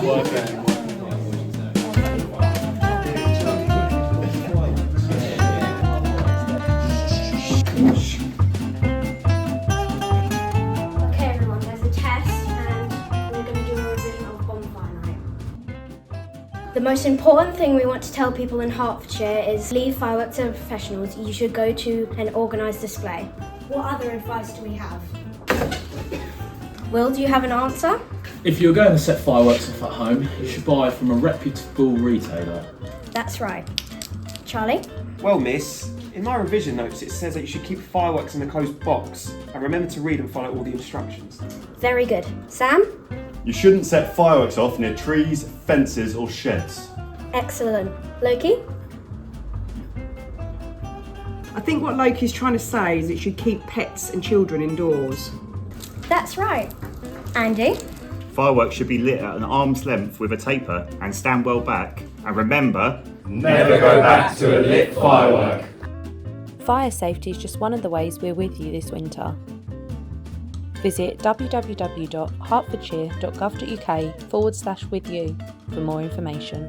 Okay everyone, there's a test and we're going to do a revision of Bonfire night. The most important thing we want to tell people in Hertfordshire is leave fireworks to professionals. You should go to an organised display. What other advice do we have? Will, do you have an answer? If you're going to set fireworks off at home, you should buy from a reputable retailer. That's right. Charlie? Well, miss, in my revision notes it says that you should keep fireworks in a closed box and remember to read and follow all the instructions. Very good. Sam? You shouldn't set fireworks off near trees, fences or sheds. Excellent. Loki? I think what Loki's trying to say is that you should keep pets and children indoors. That's right. Andy? Fireworks should be lit at an arm's length with a taper and stand well back. And remember, Never go back to a lit firework. Fire safety is just one of the ways we're with you this winter. Visit www.hertfordshire.gov.uk/with you for more information.